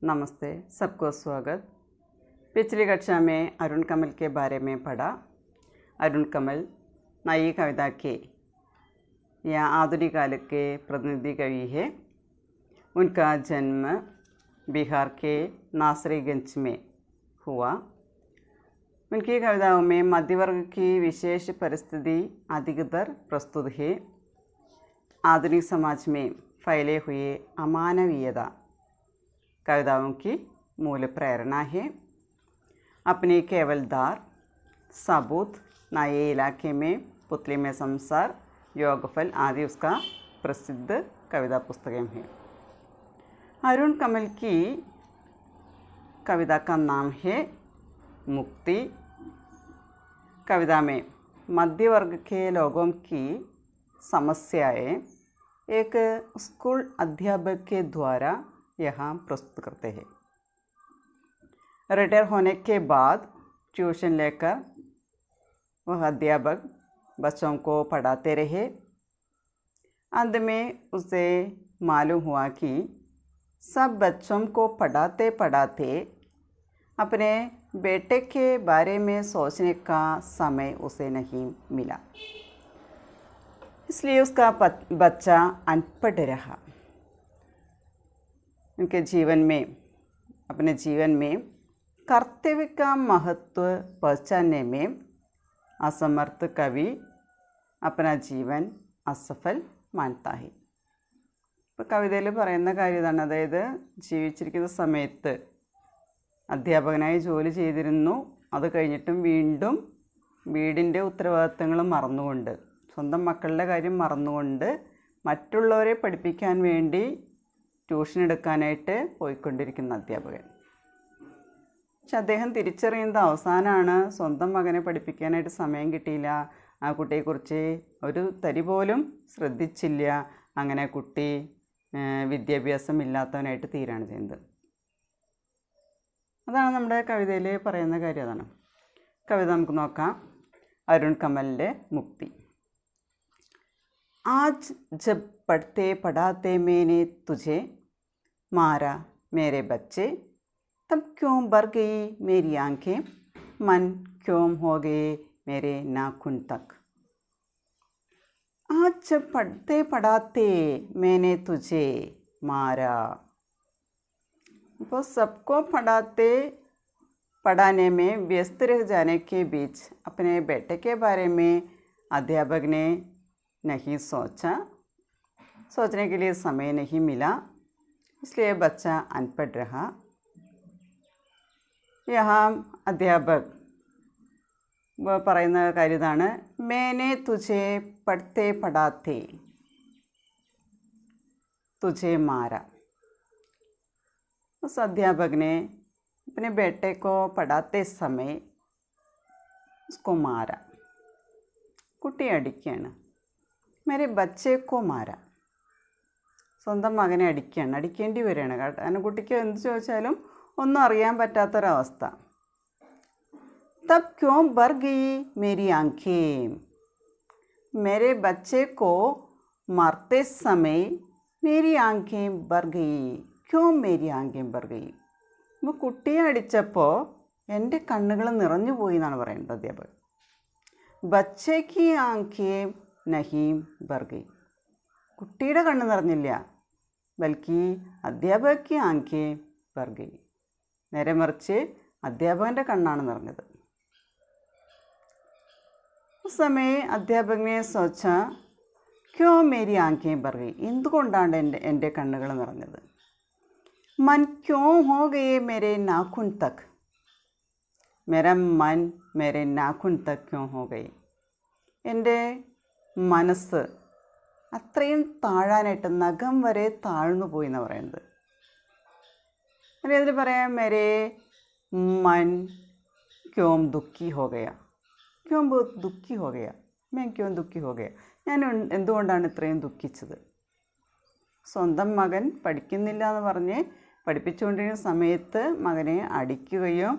नमस्ते, सबको स्वागत। पिछली कक्षा में अरुण कमल के बारे में पढ़ा। अरुण कमल नई कविता के या आधुनिक काल के प्रतिनिधि कवि है। उनका जन्म बिहार के नासरीगंज में हुआ। उनकी कविताओं में मध्यवर्ग की विशेष परिस्थिति अधिकतर प्रस्तुत है। आधुनिक समाज में फैले हुए अमानवीयता कविताओं की मूल प्रेरणा है। अपने केवलदार, सबूत, नए इलाके में, पुतली में संसार, योगफल आदि उसका प्रसिद्ध कविता पुस्तकें हैं। अरुण कमल की कविता का नाम है मुक्ति। कविता में मध्यवर्ग के लोगों की समस्याएं एक स्कूल अध्यापक के द्वारा यहाँ प्रस्तुत करते हैं। रिटायर होने के बाद ट्यूशन लेकर वह अध्यापक बच्चों को पढ़ाते रहे। अंत में उसे मालूम हुआ कि सब बच्चों को पढ़ाते पढ़ाते अपने बेटे के बारे में सोचने का समय उसे नहीं मिला, इसलिए उसका बच्चा अनपढ़ रहा। उनके जीवन में, अपने जीवन में कर्तव्य का महत्व पहचानने में असमर्थ कवि अपना जीवन असफल മാനത്താ है। ഇപ്പോൾ കവിതയിൽ പറയുന്ന കാര്യം ഇതാണ്. അതായത് ജീവിച്ചിരിക്കുന്ന സമയത്ത് അധ്യാപകനായി ജോലി ചെയ്തിരുന്നു. അത് കഴിഞ്ഞിട്ടും വീണ്ടും വീടിൻ്റെ ഉത്തരവാദിത്തങ്ങൾ മറന്നുകൊണ്ട്, സ്വന്തം മക്കളുടെ കാര്യം മറന്നുകൊണ്ട് മറ്റുള്ളവരെ പഠിപ്പിക്കാൻ വേണ്ടി ട്യൂഷൻ എടുക്കാനായിട്ട് പോയിക്കൊണ്ടിരിക്കുന്ന അധ്യാപകൻ. പക്ഷെ അദ്ദേഹം തിരിച്ചറിയുന്നത് അവസാനമാണ് സ്വന്തം മകനെ പഠിപ്പിക്കാനായിട്ട് സമയം കിട്ടിയില്ല. ആ കുട്ടിയെക്കുറിച്ച് ഒരു തരി പോലും ശ്രദ്ധിച്ചില്ല. അങ്ങനെ കുട്ടി വിദ്യാഭ്യാസം ഇല്ലാത്തവനായിട്ട് തീരാണ് ചെയ്യുന്നത്. അതാണ് നമ്മുടെ കവിതയിൽ പറയുന്ന കാര്യം. അതാണ് കവിത. നമുക്ക് നോക്കാം. അരുൺ കമലിൻ്റെ മുക്തി. आज जब पढ़ते पढ़ाते मैंने तुझे मारा मेरे बच्चे, तब क्यों भर गई मेरी आंखें, मन क्यों हो गए मेरे नाखून तक. आज जब पढ़ते पढ़ाते मैंने तुझे मारा. वो सबको पढ़ाने में व्यस्त रह जाने के बीच अपने बेटे के बारे में अध्यापक ने नहीं सोचा, सोचने के लिए समय नहीं मिला, इसलिए बच्चा अनपढ़ रहा. यहाँ अध्यापक वह പറയുന്ന കാര്യം ഇതാണ്. मैंने तुझे पढ़ते पढ़ाते तुझे मारा. उस अध्यापक ने अपने बेटे को पढ़ाते समय उसको मारा. കുട്ടിയെ അടിക്കുകയാണ്. मेरे बच्चे को मारा. സ്വന്തം മകനെ അടിക്കുകയാണ്, അടിക്കേണ്ടി വരികയാണ്. കാരണം കുട്ടിക്ക് എന്ത് ചോദിച്ചാലും ഒന്നും അറിയാൻ പറ്റാത്തൊരവസ്ഥ. तब क्यों भर गई मेरी आंखें. मेरे बच्चे को मारते समय मेरी आंखें भर गई. क्यों मेरी आंखें भर गई. അപ്പോൾ കുട്ടിയെ അടിച്ചപ്പോൾ എൻ്റെ കണ്ണുകൾ നിറഞ്ഞു പോയി എന്നാണ് പറയുന്നത് അധ്യാപകൻ. बच्चे की आंखें नहीं भर गई. കുട്ടിയുടെ കണ്ണ് നിറഞ്ഞില്ല, ബൽക്കി അധ്യാപക की आंखें भर गई. നേരെ മറിച്ച് അധ്യാപകൻ്റെ കണ്ണാണ് നിറഞ്ഞത്. उस समय अध्यापक ने सोचा क्यों मेरी आंखें भर गई. എന്തുകൊണ്ടാണ് എൻ്റെ കണ്ണുകൾ നിറഞ്ഞത്. मन क्यों हो गए मेरे नाखून तक. मेरा मन मेरे नाखून तक क्यों हो गए. എൻ്റെ മനസ്സ് അത്രയും താഴാനായിട്ട് നഖം വരെ താഴ്ന്നു പോയി എന്ന് പറയുന്നത്. അതിൽ പറയാം मेरे मन क्यों दुखी हो गया. क्यों दुखी हो गया. मैं क्यों दुखी हो गया. ഞാൻ എന്തുകൊണ്ടാണ് ഇത്രയും ദുഃഖിച്ചത്. സ്വന്തം മകൻ പഠിക്കുന്നില്ല എന്ന് പറഞ്ഞ് പഠിപ്പിച്ചുകൊണ്ടിരിക്കുന്ന സമയത്ത് മകനെ അടിക്കുകയും,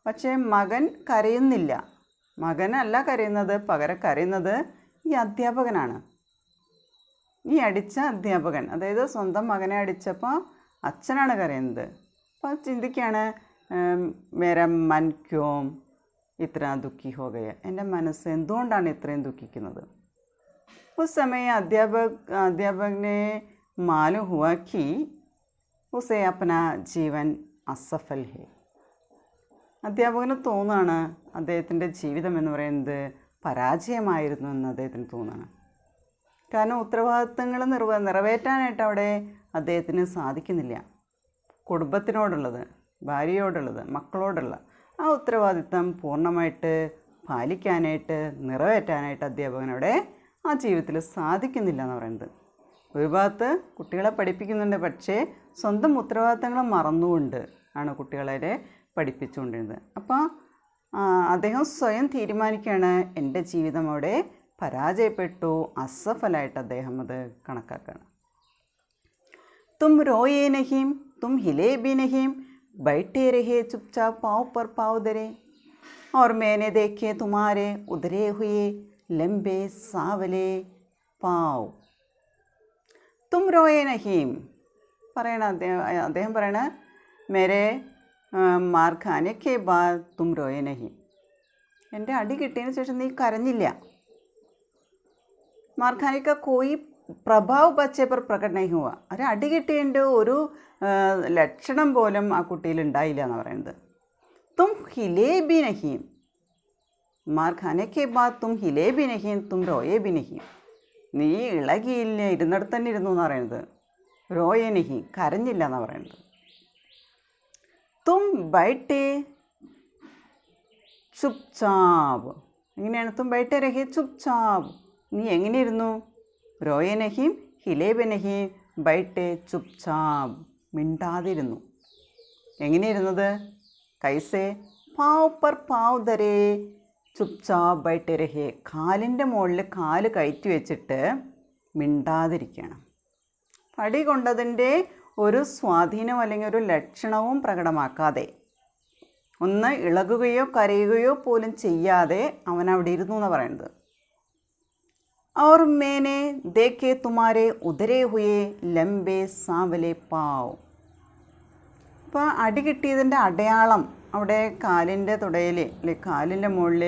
പക്ഷേ മകൻ കരയുന്നില്ല. മകനല്ല കരയുന്നത്, പകരം കരയുന്നത് ഈ അധ്യാപകനാണ്. ഈ അടിച്ച അധ്യാപകൻ, അതായത് സ്വന്തം മകനെ അടിച്ചപ്പോൾ അച്ഛനാണ് കരയുന്നത്. അപ്പോൾ ചിന്തിക്കുകയാണ്, മേര മൻ ക്യോം ഇത്ര ദുഃഖി ഹോ ഗയ, എൻ്റെ മനസ്സ് എന്തുകൊണ്ടാണ് ഇത്രയും ദുഃഖിക്കുന്നത്. उस समय अध्यापक ने मालूम हुआ कि उसे अपना जीवन असफल है. അധ്യാപകന് തോന്നുകയാണ് അദ്ദേഹത്തിൻ്റെ ജീവിതം എന്ന് പറയുന്നത് പരാജയമായിരുന്നു എന്ന് അദ്ദേഹത്തിന് തോന്നുകയാണ്. കാരണം ഉത്തരവാദിത്തങ്ങൾ നിറവേറ്റാനായിട്ട് അവിടെ അദ്ദേഹത്തിന് സാധിക്കുന്നില്ല. കുടുംബത്തിനോടുള്ളത്, ഭാര്യയോടുള്ളത്, മക്കളോടുള്ള ആ ഉത്തരവാദിത്തം പൂർണ്ണമായിട്ട് പാലിക്കാനായിട്ട്, നിറവേറ്റാനായിട്ട് അധ്യാപകനവിടെ ആ ജീവിതത്തിൽ സാധിക്കുന്നില്ല എന്ന് പറയുന്നത്. ഒരു ഭാഗത്ത് കുട്ടികളെ പഠിപ്പിക്കുന്നുണ്ട്, പക്ഷേ സ്വന്തം ഉത്തരവാദിത്തങ്ങൾ മറന്നുകൊണ്ട് ആണ് കുട്ടികളെ പഠിപ്പിച്ചുകൊണ്ടിരുന്നത്. അപ്പോൾ അദ്ദേഹം സ്വയം തീരുമാനിക്കുകയാണ്, എൻ്റെ ജീവിതം അവിടെ പരാജയപ്പെട്ടു, അസഫലായിട്ട് അദ്ദേഹം അത് കണക്കാക്കുകയാണ്. തും റോയേ നഹീം തും हिले भी नहीं बैठे रहे चुपचाप पाँव पर पाँव धरे और मैंने देखे तुम्हारे उधरे हुए लंबे सावले पाँव. തും റോയേ നഹീം പറയണ അദ്ദേഹം പറയണ, മേരെ മാർ ഖാനെ കെ ബാദ് തും റോയേ നഹീം, എൻ്റെ അടി കിട്ടിയതിന് ശേഷം നീ കരഞ്ഞില്ല. മാർ ഖാനെ കാ കോയി പ്രഭാവ് ബച്ചേ പർ പ്രകട നഹീ ഹുവ, ഒരു അടി കിട്ടിയതിൻ്റെ ഒരു ലക്ഷണം പോലും ആ കുട്ടിയിൽ ഉണ്ടായില്ല എന്ന് പറയുന്നത്. തും हिले भी नहीं, മാർ ഖാനെ കെ ബാദ് തും हिले भी नहीं തും റോയേ भी नहीं, നീ ഇളകിയില്ല, ഇരുന്നിടത്ത് തന്നെ ഇരുന്നു എന്ന് പറയുന്നത്. റോയേ നഹി, കരഞ്ഞില്ല എന്നാണ് പറയുന്നത്. തും ബൈട്ടേ ചുപ്ചാപ്, എങ്ങനെയാണ്? തും ബൈട്ടേ രഹേ ചുപ്ചാപ്, നീ എങ്ങനെയിരുന്നു? റോയേ നഹീം हिले भी नहीं ബൈട്ടേ ചുപ്ചാപ്, മിണ്ടാതിരുന്നു. എങ്ങനെയിരുന്നത്? കൈസേ പാവ് പർ പാവ് ധരേ ചുപ്ചാപ് ബൈട്ടേ രഹേ, കാലിൻ്റെ മുകളിൽ കാല് കയറ്റി വെച്ചിട്ട് മിണ്ടാതിരിക്കുകയാണ്. പടി കൊണ്ടതിൻ്റെ ഒരു സ്വാധീനം അല്ലെങ്കിൽ ഒരു ലക്ഷണവും പ്രകടമാക്കാതെ, ഒന്ന് ഇളകുകയോ കരയുകയോ പോലും ചെയ്യാതെ അവൻ അവിടെ ഇരുന്നു എന്നാണ് പറയുന്നത്. और मैंने देखे तुम्हारे उधरे हुए लंबे सांवले पाव. അപ്പോൾ അടി കിട്ടിയതിൻ്റെ അടയാളം അവിടെ കാലിൻ്റെ തുടയിൽ അല്ലെ കാലിൻ്റെ മുകളിൽ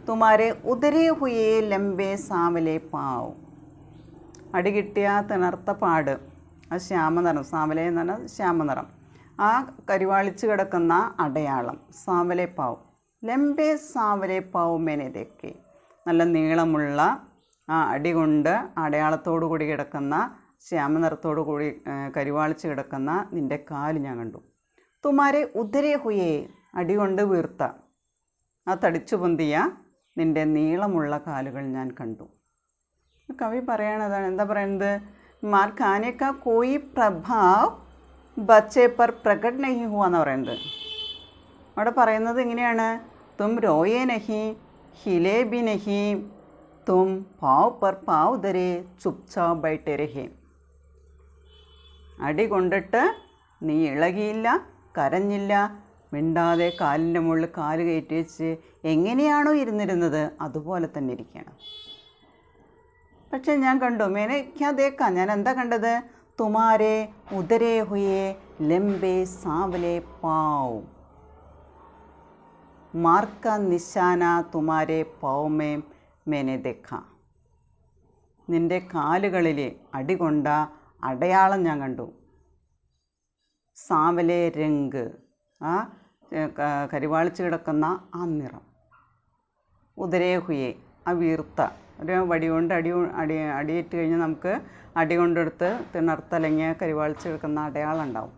തുമാരെ ഉദരേ ഹുയേ ലംബേ സാവലെ പാവ്, അടി കിട്ടിയ തിണർത്ത പാട്, ആ ശ്യാമനിറം, സാവലെ എന്ന് പറഞ്ഞാൽ ശ്യാമനിറം, ആ കരിവാളിച്ച് കിടക്കുന്ന അടയാളം സാവലെ പാവ്. ലംബേ സാവലെ പാവ് മേനെ ദേഖേ, നല്ല നീളമുള്ള ആ അടി കൊണ്ട് അടയാളത്തോടു കൂടി കിടക്കുന്ന ശ്യാമനിറത്തോടു കൂടി കരിവാളിച്ച് കിടക്കുന്ന നിൻ്റെ കാല് ഞാൻ കണ്ടു. തുമാരെ ഉദരേ ഹുയേ, അടി കൊണ്ട് വീർത്ത ആ തടിച്ചു പൊന്തിയ നിൻ്റെ നീളമുള്ള കാലുകൾ ഞാൻ കണ്ടു. കവി പറയണതാണ്, എന്താ പറയുന്നത്? മാർ ഖാനെ കാ കോയി പ്രഭാവ് ബച്ചേ പർ പ്രകട നഹി ഹുവ എന്ന് പറയുന്നത്. അവിടെ പറയുന്നത് ഇങ്ങനെയാണ്, തും റോയേ നഹി हिले भी नहीं തും പാവ് പർ പാവ് ധരേ ചുപ്ചാപ് ബൈട്ടേ രഹേ, അടി കൊണ്ടിട്ട് നീ ഇളകിയില്ല, കരഞ്ഞില്ല, മിണ്ടാതെ കാലിൻ്റെ മുകളിൽ കാല് കയറ്റി വെച്ച് എങ്ങനെയാണോ ഇരുന്നിരുന്നത് അതുപോലെ തന്നെ ഇരിക്കണം. പക്ഷെ ഞാൻ കണ്ടു, മേനെ ക്യാ ദേക്കാ, ഞാൻ എന്താ കണ്ടത്? തുമാരെ ഉദരേ ഹുയേ ലംബേ സാവലെ പാവ്, മാർക്ക നിശാന തുമാരെ പാവമേ മേനെ ദേഖ, നിൻ്റെ കാലുകളിൽ അടികൊണ്ട അടയാളം ഞാൻ കണ്ടു. സാവലെ രംഗ്, ആ കരിവാളിച്ച് കിടക്കുന്ന ആ നിറം. ഉദരേ ഹുയേ, ആ വീർത്ത ഒരു വടി കൊണ്ട് അടിയേറ്റ് കഴിഞ്ഞാൽ നമുക്ക് അടി കൊണ്ടെടുത്ത് തിണർത്തലങ്ങിയ കരിവാളിച്ച് കിടക്കുന്ന അടയാളം ഉണ്ടാവും.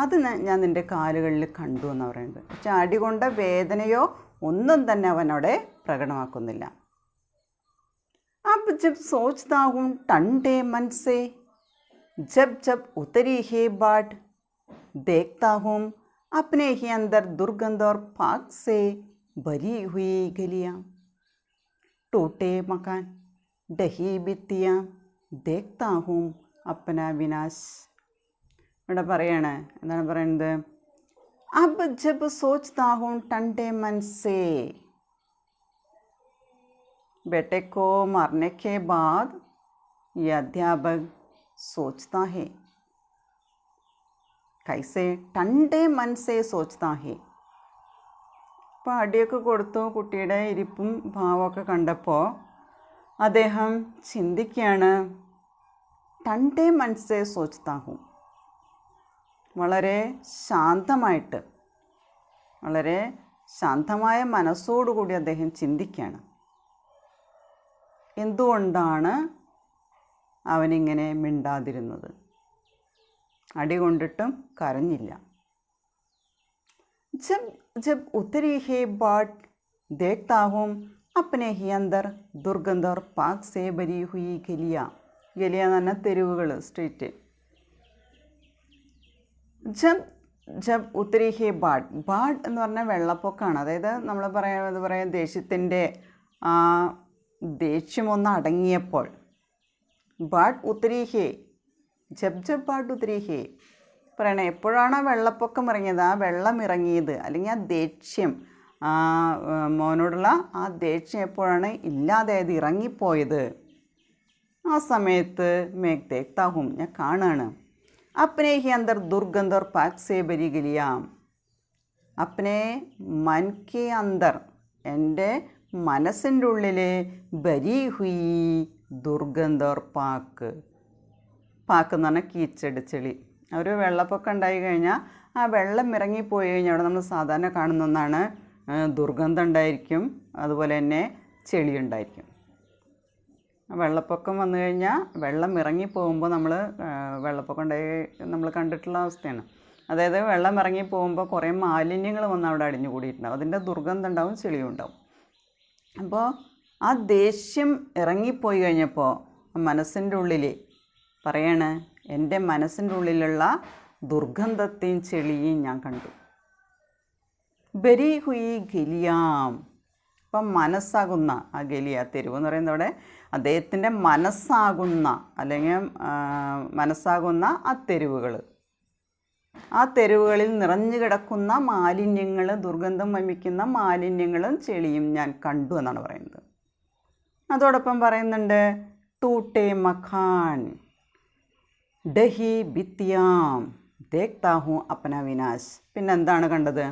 അത് ഞാൻ നിൻ്റെ കാലുകളിൽ കണ്ടു എന്ന് പറയുന്നത്. പക്ഷെ അടി കൊണ്ട വേദനയോ ഒന്നും തന്നെ അവൻ അവിടെ പ്രകടമാക്കുന്നില്ല. अब जब सोचता हूँ ठंडे मन से, जब जब उतरी है बाट, देखता हूँ अपने ही अंदर दुर्गंध और फाक से भरी हुई गलियाँ, टूटे मकान, डही भित्तियाँ, देखता हूँ अपना विनाश. ഇവിടെ പറയാണ്, എന്താണ് പറയുന്നത്? अब जब सोचता हूँ ठंडे मन से, बेटे को मारने के बाद ये अध्यापक सोचता है, കൈസേ ടണ്ടേ മനസ്സേ സോച്ച്താ ഹേ. അപ്പോൾ അടിയൊക്കെ കൊടുത്തു. കുട്ടിയുടെ ഇരിപ്പും ഭാവമൊക്കെ കണ്ടപ്പോൾ അദ്ദേഹം ചിന്തിക്കുകയാണ്, ടണ്ടേ മനസ്സേ സോച്ച്താ ഹൂ. വളരെ ശാന്തമായിട്ട്, വളരെ ശാന്തമായ മനസ്സോടുകൂടി അദ്ദേഹം ചിന്തിക്കുകയാണ്, എന്തുകൊണ്ടാണ് അവനിങ്ങനെ മിണ്ടാതിരുന്നത്. അടി കൊണ്ടിട്ടും കരഞ്ഞില്ല. जब उतरी है बाट देखता हूँ अपने ही अंदर दुर्गंध और पाक से भरी हुई गलियाँ. ഗലിയ എന്ന് പറഞ്ഞാൽ തെരുവുകൾ, സ്ട്രീറ്റ്. ജബ് ഉത്തരി ഹേ ബാഡ്. ബാഡ് എന്ന് പറഞ്ഞാൽ വെള്ളപ്പൊക്കമാണ്. അതായത് നമ്മൾ പറയാം ദേഷ്യത്തിൻ്റെ ദേഷ്യമൊന്ന് അടങ്ങിയപ്പോൾ. ബാഡ് ഉത്തരി ഹേ, ജബ് ബാഡ് ഉത്തരി ഹേ പറയണേ, എപ്പോഴാണ് ആ വെള്ളപ്പൊക്കം ഇറങ്ങിയത്, ആ വെള്ളം ഇറങ്ങിയത്, അല്ലെങ്കിൽ ആ ദേഷ്യം, മോനോടുള്ള ആ ദേഷ്യം എപ്പോഴാണ് ഇല്ലാതായത്, ഇറങ്ങിപ്പോയത്, ആ സമയത്ത് മേഘ് ദേഖ്താഹും, ഞാൻ കാണുകയാണ്, അപ്നെ ഹി അന്തർ ദുർഗന്ധ और पाक से भरी गलियां. അപ്നെ മൻ കെ അന്തർ, എൻ്റെ മനസ്സിൻ്റെ ഉള്ളിൽ ബരി ഹുയി ദുർഗന്ധ और പാക്ക്. പാക്ക് എന്ന് പറഞ്ഞാൽ കീച്ചട്, ചെളി. ഒരു വെള്ളപ്പൊക്കം ഉണ്ടായി കഴിഞ്ഞാൽ ആ വെള്ളം ഇറങ്ങിപ്പോയി കഴിഞ്ഞാൽ അവിടെ നമ്മൾ സാധാരണ കാണുന്ന ഒന്നാണ് ദുർഗന്ധം ഉണ്ടായിരിക്കും, അതുപോലെ തന്നെ ചെളി ഉണ്ടായിരിക്കും. വെള്ളപ്പൊക്കം വന്നു കഴിഞ്ഞാൽ വെള്ളം ഇറങ്ങിപ്പോകുമ്പോൾ വെള്ളപ്പൊക്കം ഉണ്ടായി നമ്മൾ കണ്ടിട്ടുള്ള അവസ്ഥയാണ്. അതായത് വെള്ളം ഇറങ്ങിപ്പോകുമ്പോൾ കുറേ മാലിന്യങ്ങൾ വന്ന് അവിടെ അടിഞ്ഞു കൂടിയിട്ടുണ്ടാവും, അതിൻ്റെ ദുർഗന്ധം ഉണ്ടാവും, ചെളിയും ഉണ്ടാവും. അപ്പോൾ ആ ദേഷ്യം ഇറങ്ങിപ്പോയി കഴിഞ്ഞപ്പോൾ മനസ്സിൻ്റെ ഉള്ളിൽ പറയാണ്, എൻ്റെ മനസ്സിൻ്റെ ഉള്ളിലുള്ള ദുർഗന്ധത്തെയും ചെളിയും ഞാൻ കണ്ടു. ബരി ഹുയി ഗലിയാം. അപ്പം മനസ്സാകുന്ന ആ ഗലിയ, തെരുവ് എന്ന് പറയുന്നത് അവിടെ അദ്ദേഹത്തിൻ്റെ മനസ്സാകുന്ന, അല്ലെങ്കിൽ മനസ്സാകുന്ന ആ തെരുവുകൾ, ആ തെരുവുകളിൽ നിറഞ്ഞു കിടക്കുന്ന മാലിന്യങ്ങൾ, ദുർഗന്ധം വമിക്കുന്ന മാലിന്യങ്ങളും ചെളിയും ഞാൻ കണ്ടു എന്നാണ് പറയുന്നത്. അതോടൊപ്പം പറയുന്നുണ്ട്, ടൂട്ടേ മഖാൻ ഡഹി ഭിത്തിയാം ദേഖ്താ ഹൂ അപ്ന വിനാശ്. പിന്നെന്താണ് കണ്ടത്?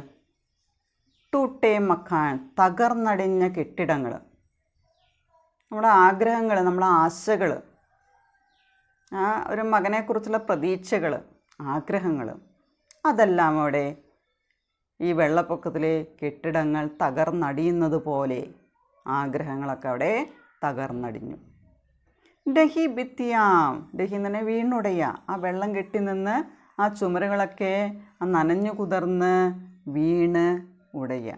ടൂട്ടേ മഖാൻ, തകർന്നടിഞ്ഞ കെട്ടിടങ്ങൾ, നമ്മുടെ ആഗ്രഹങ്ങൾ, നമ്മുടെ ആശകൾ, ഒരു മകനെക്കുറിച്ചുള്ള പ്രതീക്ഷകൾ, ആഗ്രഹങ്ങൾ, അതെല്ലാം അവിടെ ഈ വെള്ളപ്പൊക്കത്തിൽ കെട്ടിടങ്ങൾ തകർന്നടിയുന്നത് പോലെ ആഗ്രഹങ്ങളൊക്കെ അവിടെ തകർന്നടിഞ്ഞു. ഡഹി ഭിത്തിയാം, ഡഹി എന്ന് പറഞ്ഞാൽ വീണുടയ, ആ വെള്ളം കെട്ടി നിന്ന് ആ ചുമരുകളൊക്കെ നനഞ്ഞു കുതിർന്ന് വീണ് ഉടയ,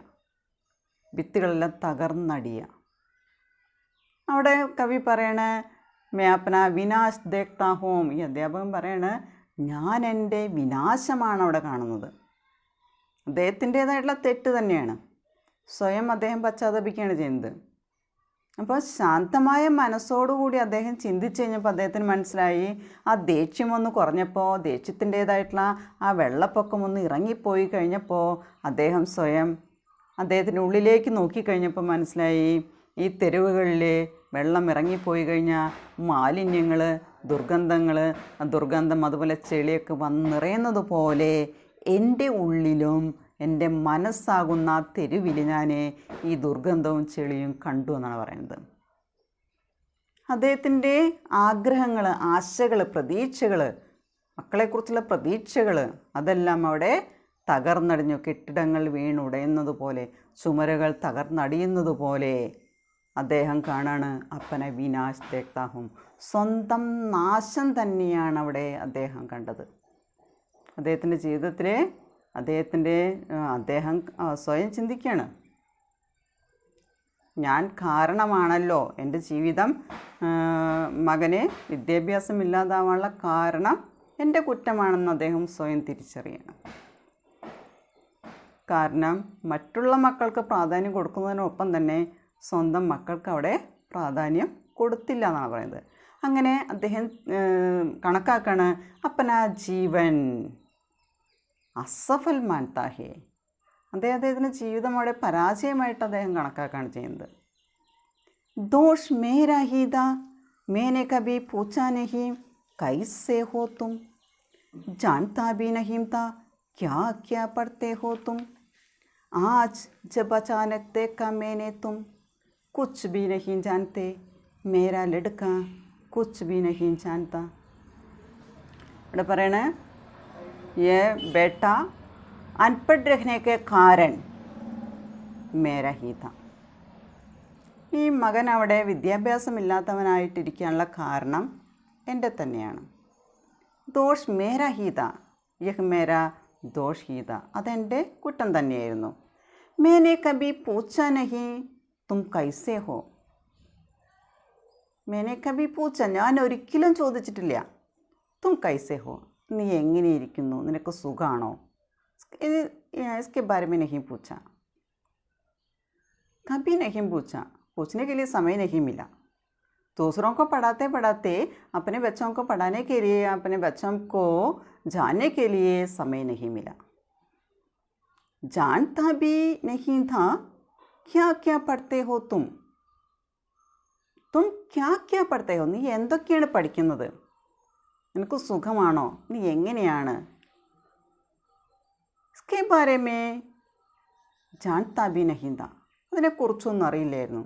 ഭിത്തികളെല്ലാം തകർന്നടിയ. അവിടെ കവി പറയണ മേ അപ്ന വിനാശ് ദേഖ്താ ഹൂം. ഈ അധ്യാപകൻ പറയണ, ഞാൻ എൻ്റെ വിനാശമാണ് അവിടെ കാണുന്നത്. അദ്ദേഹത്തിൻ്റേതായിട്ടുള്ള തെറ്റ് തന്നെയാണ്, സ്വയം അദ്ദേഹം പശ്ചാത്തപിക്കുകയാണ് ചെയ്യുന്നത്. അപ്പോൾ ശാന്തമായ മനസ്സോടുകൂടി അദ്ദേഹം ചിന്തിച്ച് കഴിഞ്ഞപ്പോൾ അദ്ദേഹത്തിന് മനസ്സിലായി, ആ ദേഷ്യമൊന്ന് കുറഞ്ഞപ്പോൾ, ദേഷ്യത്തിൻ്റേതായിട്ടുള്ള ആ വെള്ളപ്പൊക്കം ഒന്ന് ഇറങ്ങിപ്പോയി കഴിഞ്ഞപ്പോൾ അദ്ദേഹം സ്വയം അദ്ദേഹത്തിൻ്റെ ഉള്ളിലേക്ക് നോക്കിക്കഴിഞ്ഞപ്പോൾ മനസ്സിലായി, ഈ തെരുവുകളിൽ വെള്ളം ഇറങ്ങിപ്പോയി കഴിഞ്ഞാൽ മാലിന്യങ്ങൾ, ദുർഗന്ധങ്ങൾ, ആ ദുർഗന്ധം അതുപോലെ ചെളിയൊക്കെ വന്ന് നിറയുന്നത് പോലെ എൻ്റെ ഉള്ളിലും എൻ്റെ മനസ്സാകുന്ന തെരുവിൽ ഞാൻ ഈ ദുർഗന്ധവും ചെളിയും കണ്ടു എന്നാണ് പറയുന്നത്. അദ്ദേഹത്തിൻ്റെ ആഗ്രഹങ്ങൾ, ആശകൾ, പ്രതീക്ഷകൾ, മക്കളെക്കുറിച്ചുള്ള പ്രതീക്ഷകൾ, അതെല്ലാം അവിടെ തകർന്നടിഞ്ഞു. കെട്ടിടങ്ങൾ വീണുടയുന്നത് പോലെ, ചുമരുകൾ തകർന്നടിയുന്നത് പോലെ അദ്ദേഹം കാണാണ് അപ്പന വിനാശ് ദേഖ്താഹും. സ്വന്തം നാശം തന്നെയാണ് അവിടെ അദ്ദേഹം കണ്ടത്. അദ്ദേഹത്തിൻ്റെ ജീവിതത്തിൽ അദ്ദേഹം സ്വയം ചിന്തിക്കുകയാണ്, ഞാൻ കാരണമാണല്ലോ എൻ്റെ ജീവിതം, മകന് വിദ്യാഭ്യാസം ഇല്ലാതാവാനുള്ള കാരണം എൻ്റെ കുറ്റമാണെന്ന് അദ്ദേഹം സ്വയം തിരിച്ചറിയണം. കാരണം മറ്റുള്ള മക്കൾക്ക് പ്രാധാന്യം കൊടുക്കുന്നതിനൊപ്പം തന്നെ സ്വന്തം മക്കൾക്ക് അവിടെ പ്രാധാന്യം കൊടുത്തില്ല എന്നാണ് പറയുന്നത്. അങ്ങനെ അദ്ദേഹം കണക്കാക്കാണ്, അപ്പന ജീവൻ അസഫൽ മാൻതാഹേ. അദ്ദേഹത്തിൻ്റെ ജീവിതം അവിടെ പരാജയമായിട്ട് അദ്ദേഹം കണക്കാക്കുകയാണ് ചെയ്യുന്നത്. ദോഷ് മേരാ ഹീ താ, മേനെ കബി പൂച്ചാ നഹീ കൈസേ ഹോ തും. जानता भी नहीं था क्या क्या पढ़ते हो तुम. आज जब अचानक देखा मैंने तुम कुछ भी नहीं जानते मेरा लड़का कुछ भी नहीं जानता. ഇവിടെ പറയണേ ये बेटा अनपढ़ रहने के कारण मेरा ही था. ഈ മകൻ അവിടെ വിദ്യാഭ്യാസമില്ലാത്തവനായിട്ടിരിക്കാനുള്ള കാരണം എൻ്റെ തന്നെയാണ്. ദോഷ് മേര ഹീത, യഹ് മേര ദോഷ് ഹീത, അതെൻ്റെ കുറ്റം തന്നെയായിരുന്നു. മേനെ കബി പൂച്ച നഹി തും കൈസേ ഹോ. മേനെ കബി പൂച്ച, ഞാൻ ഒരിക്കലും ചോദിച്ചിട്ടില്ല. തും കൈസേ ഹോ, നീ എങ്ങനെയിരിക്കുന്നു, നിനക്ക് സുഖമാണോ. इसके बारे में नहीं पूछा, कभी नहीं पूछा. पूछने के लिए समय नहीं मिला. दूसरों को पढ़ाते पढ़ाते अपने बच्चों को पढ़ाने के लिए, अपने बच्चों को जानने के लिए समय नहीं मिला. जानता भी नहीं था क्या क्या पढ़ते हो तुम. तुम क्या क्या पढ़ते हो, നീ എന്തൊക്കെയാണ് പഠിക്കുന്നത്, നിനക്ക് സുഖമാണോ, നീ എങ്ങനെയാണ്. इसके बारे में जानता भी नहीं था, അതിനെക്കുറിച്ചൊന്നും അറിയില്ലായിരുന്നു.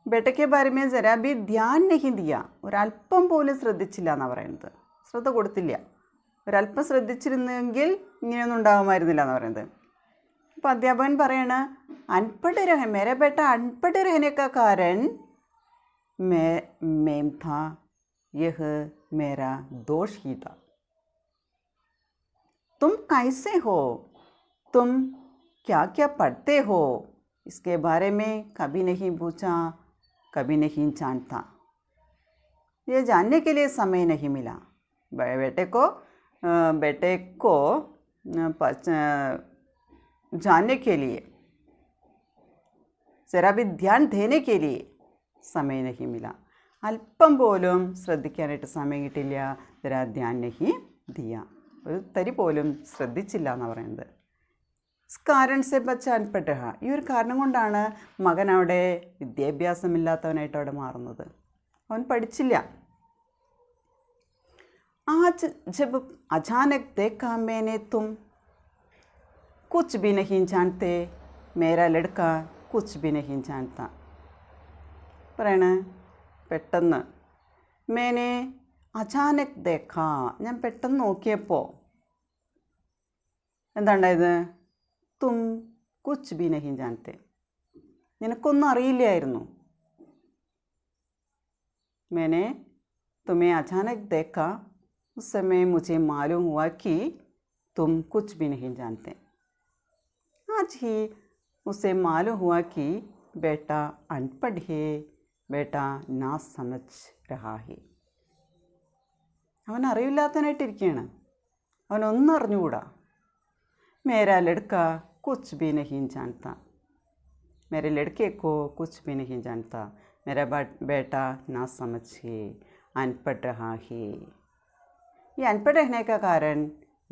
ബേട്ടയ്ക്ക് ബാരമേ ജരാ ബി ധ്യാൻ നഹി ദിയ, ഒരല്പം പോലും ശ്രദ്ധിച്ചില്ല എന്നാണ് പറയുന്നത്. ശ്രദ്ധ കൊടുത്തില്ല. ഒരല്പം ശ്രദ്ധിച്ചിരുന്നെങ്കിൽ ഇങ്ങനെയൊന്നും ഉണ്ടാകുമായിരുന്നില്ല എന്ന് പറയുന്നത്. അപ്പോൾ അധ്യാപകൻ പറയണ അൻപഡ് രഹ, മേരെ ബേട്ട അൻപഡ് രഹനേക്കാ കാരൻ മേം ഥാ, യഹ് മേരാ ദോഷ് ഹി ഥാ. तुम कैसे हो, तुम क्या क्या पढ़ते हो, इसके बारे में कभी नहीं पूछा, कभी नहीं जानता. ये जानने के लिए समय नहीं मिला. बेटे को जानने के लिए, जरा भी ध्यान देने के लिए समय नहीं मिला. അല്പം പോലും ശ്രദ്ധിക്കാനായിട്ട് സമയം കിട്ടില്ല. ജരാ ധ്യാൻ നഹി ദിയ, ഒരു തരി പോലും ശ്രദ്ധിച്ചില്ല എന്നാണ് പറയുന്നത്. കാരണം സെ ബച്ച അൻപഡ് രഹ, ഈ ഒരു കാരണം കൊണ്ടാണ് മകൻ അവിടെ വിദ്യാഭ്യാസമില്ലാത്തവനായിട്ട് അവിടെ മാറുന്നത്. അവൻ പഠിച്ചില്ല. ആജ് ജബ് അചാനക് ദേഖാ മേനെ തും കുച്ച് ഭി നഹീ ജാൻതേ മേരാ ലഡ്ക കുച്ച് ഭി നഹീ ജാൻതാ. പറയണ പെട്ടെന്ന് മേനെ അചാനക് ദേഖാ, ഞാൻ പെട്ടെന്ന് നോക്കിയപ്പോൾ എന്താണ്ടായത്, തും കുച്ച് ബി നഹി ജാൻതേ, നിനക്കൊന്നും അറിയില്ലായിരുന്നു. मैंने तुम्हें अचानक देखा, उस समय मुझे मालूम हुआ कि तुम कुछ भी नहीं जानते. आज ही उसे मालूम हुआ कि बेटा अनपढ़ है, बेटा ना समझ रहा है. അവൻ അറിവില്ലാത്തവനായിട്ടിരിക്കുകയാണ്. അവനൊന്നും അറിഞ്ഞുകൂടാ. മേരാ ലഡ്ക കുച്ച് ബി നഹീ ജാൻതാ, मेरे लड़के को कुछ भी नहीं जानता, मेरा बेटा ना समझ है, अनपढ़ रहा है. ये अनपढ़ रहने का कारण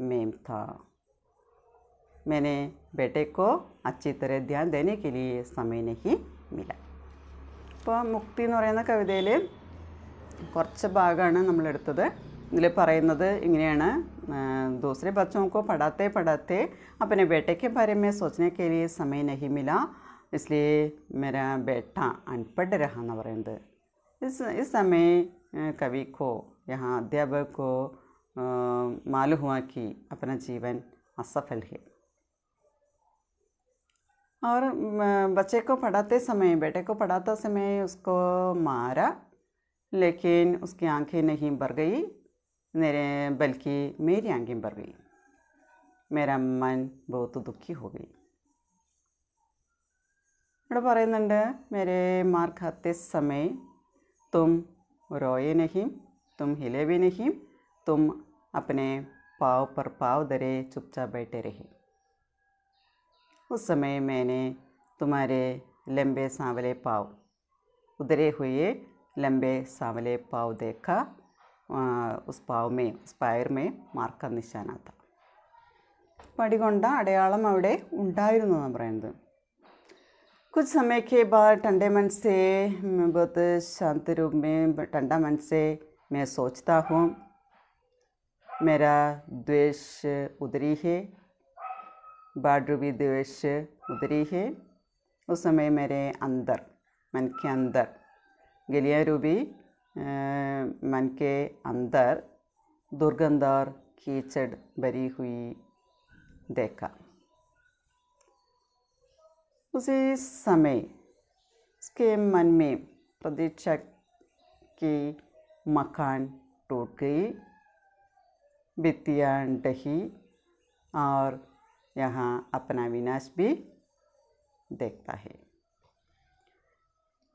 मैं था. मैंने बेटे को अच्छी तरह ध्यान देने के लिए समय नहीं मिला. ഇപ്പോൾ മുക്തി എന്ന് പറയുന്ന കവിതയിൽ കുറച്ച് ഭാഗമാണ് നമ്മളെടുത്തത്. ഇതിൽ പറയുന്നത് ഇങ്ങനെയാണ്, दूसरे बच्चों को पढ़ाते पढ़ाते अपने बेटे के बारे में सोचने के लिए समय नहीं मिला, इसलिए मेरा बेटा अनपढ़ रहा എന്ന് പറയുന്നത്. इस समय कवि को, यहाँ अध्यापक को मालूम हुआ कि अपना जीवन असफल है. और बच्चे को पढ़ाते समय, बेटे को पढ़ाते समय उसको मारा, लेकिन उसकी आंखें नहीं भर गई, बल्कि मेरी आंखें भर गई. मेरा मन बहुत दुखी हो गई. ഇവിടെ പറയുന്നുണ്ട്, मेरे मार खाते समय तुम रोए नहीं, तुम हिले भी नहीं, तुम अपने पाँव पर पाँव धरे चुपचाप बैठे रहे. उस समय मैंने तुम्हारे लंबे सांवले पाँव, उधरे हुए लंबे सांवले पाँव देखा. उस पाँव में, उस पैर में मार का निशाना था. പടികൊണ്ട അടയാളം അവിടെ ഉണ്ടായിരുന്നു എന്നാണ് പറയുന്നത്. कुछ समय के बाद ठंडे मन से, बहुत शांत रूप में ठंडा मन से मैं सोचता हूँ, मेरा द्वेष उतरी है, बॉर्डर भी द्वेष उतरी है। उस समय मेरे अंदर, मन के अंदर, गलियां रूबी मन के अंदर दुर्गंध और कीचड़ भरी हुई देखा। उसी समय उसके मन में प्रतीक्षा की मकान टूट गई, भित्तियाँ ढही और यहाँ अपना विनाश भी देखता है।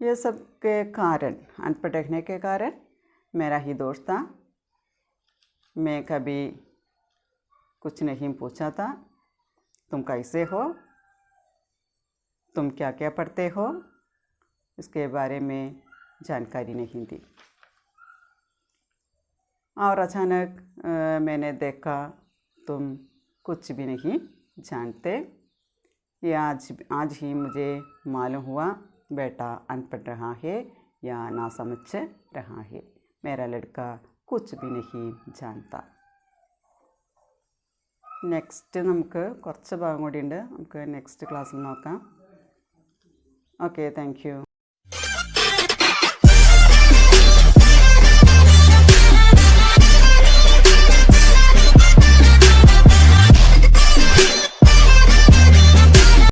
ये सब के कारण, अनपढ़ रहने के कारण मेरा ही दोष था। मैं कभी कुछ नहीं पूछा था, तुम कैसे हो, तुम क्या क्या पढ़ते हो, इसके बारे में जानकारी नहीं दी। और अचानक मैंने देखा तुम कुछ भी नहीं जानते। ये आज ही मुझे मालूम हुआ बेटा अनपढ़ रहा है या ना समझ रहा है। मेरा लड़का कुछ भी नहीं जानता। നെക്സ്റ്റ് നമുക്ക് കുറച്ച് ഭാഗം കൂടി ഉണ്ട്, നമുക്ക് നെക്സ്റ്റ് ക്ലാസ്സിൽ നോക്കാം. Okay, thank you.